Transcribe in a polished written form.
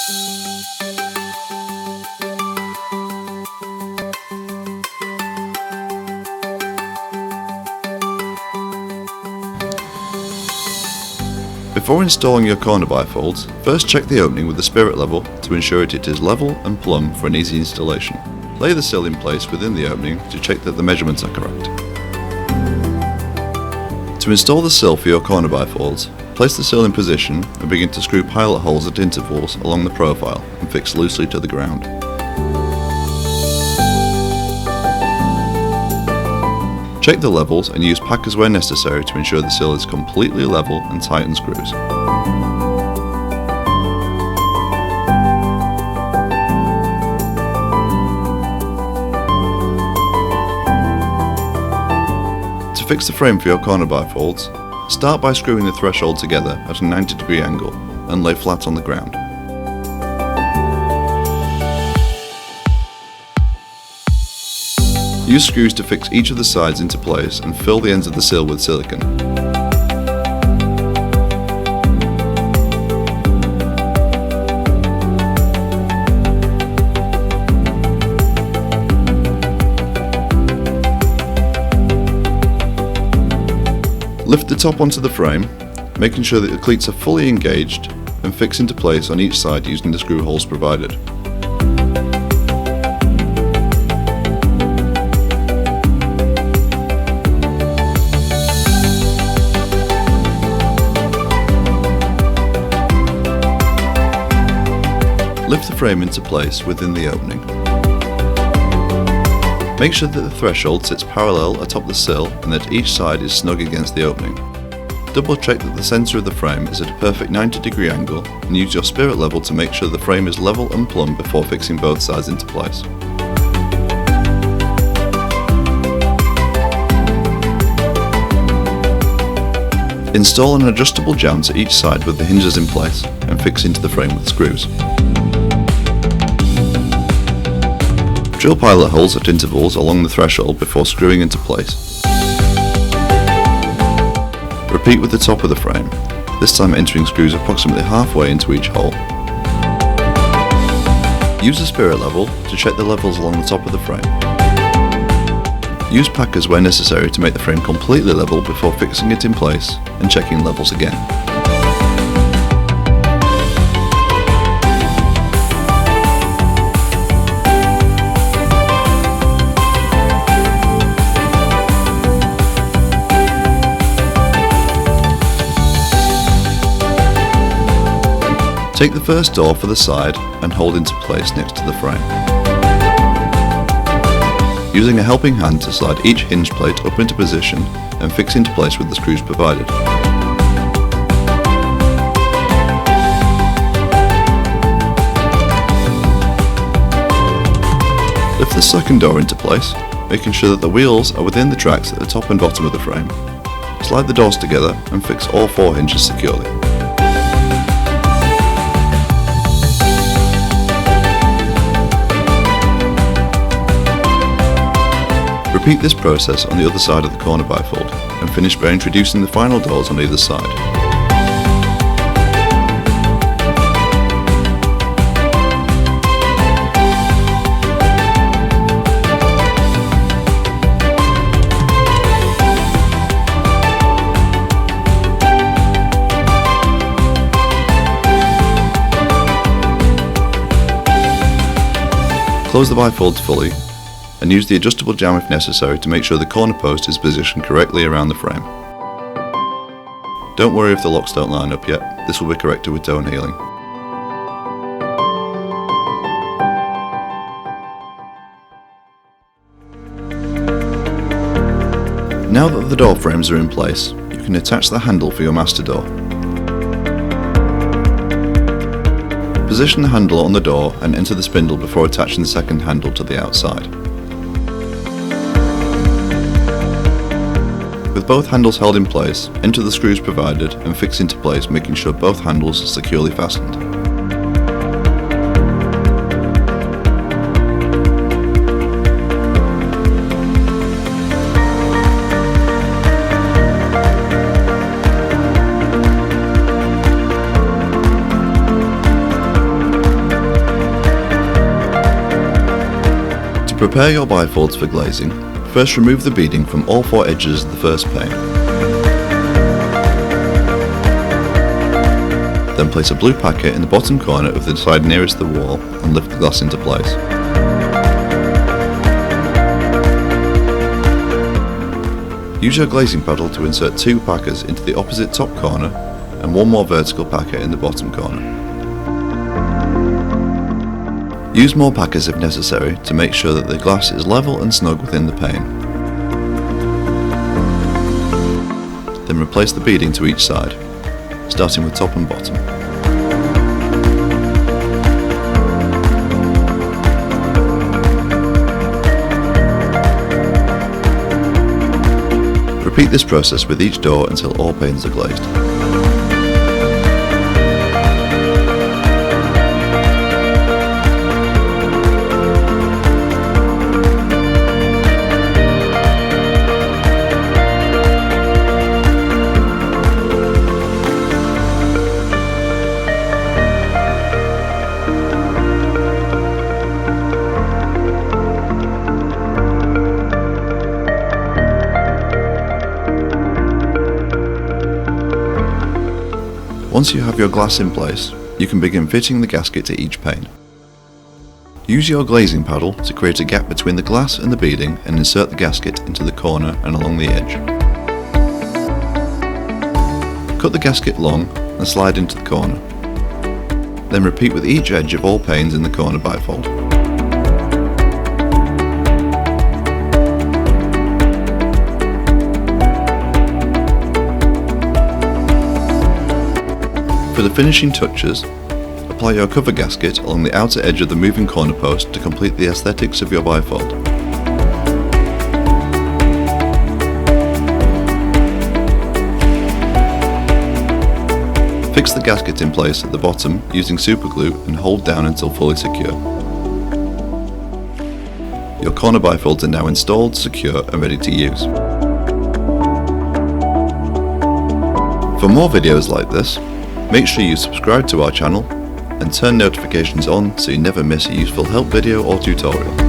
Before installing your corner bifolds, first check the opening with the spirit level to ensure it is level and plumb for an easy installation. Lay the sill in place within the opening to check that the measurements are correct. To install the sill for your corner bifolds, place the sill in position and begin to screw pilot holes at intervals along the profile and fix loosely to the ground. Check the levels and use packers where necessary to ensure the sill is completely level and tighten screws. To fix the frame for your corner bifolds, start by screwing the threshold together at a 90-degree angle and lay flat on the ground. Use screws to fix each of the sides into place and fill the ends of the sill with silicone. Lift the top onto the frame, making sure that the cleats are fully engaged, and fix into place on each side using the screw holes provided. Lift the frame into place within the opening. Make sure that the threshold sits parallel atop the sill and that each side is snug against the opening. Double check that the centre of the frame is at a perfect 90-degree angle and use your spirit level to make sure the frame is level and plumb before fixing both sides into place. Install an adjustable jamb to each side with the hinges in place and fix into the frame with screws. Drill pilot holes at intervals along the threshold before screwing into place. Repeat with the top of the frame, this time entering screws approximately halfway into each hole. Use the spirit level to check the levels along the top of the frame. Use packers where necessary to make the frame completely level before fixing it in place and checking levels again. Take the first door for the side and hold into place next to the frame. Using a helping hand to slide each hinge plate up into position and fix into place with the screws provided. Lift the second door into place, making sure that the wheels are within the tracks at the top and bottom of the frame. Slide the doors together and fix all 4 hinges securely. Repeat this process on the other side of the corner bifold and finish by introducing the final doors on either side. Close the bifolds fully and use the adjustable jamb if necessary to make sure the corner post is positioned correctly around the frame. Don't worry if the locks don't line up yet, this will be corrected with toe healing. Now that the door frames are in place, you can attach the handle for your master door. Position the handle on the door and enter the spindle before attaching the second handle to the outside. With both handles held in place, enter the screws provided and fix into place, making sure both handles are securely fastened. prepare your bifolds for glazing, first remove the beading from all 4 edges of the first pane. Then place a blue packet in the bottom corner of the side nearest the wall and lift the glass into place. Use your glazing paddle to insert 2 packers into the opposite top corner and 1 more vertical packet in the bottom corner. Use more packers if necessary to make sure that the glass is level and snug within the pane. Then replace the beading to each side, starting with top and bottom. Repeat this process with each door until all panes are glazed. Once you have your glass in place, you can begin fitting the gasket to each pane. Use your glazing paddle to create a gap between the glass and the beading and insert the gasket into the corner and along the edge. Cut the gasket long and slide into the corner. Then repeat with each edge of all panes in the corner bifold. For the finishing touches, apply your cover gasket along the outer edge of the moving corner post to complete the aesthetics of your bifold. Fix the gasket in place at the bottom using superglue and hold down until fully secure. Your corner bifolds are now installed, secure and ready to use. For more videos like this, make sure you subscribe to our channel and turn notifications on so you never miss a useful help video or tutorial.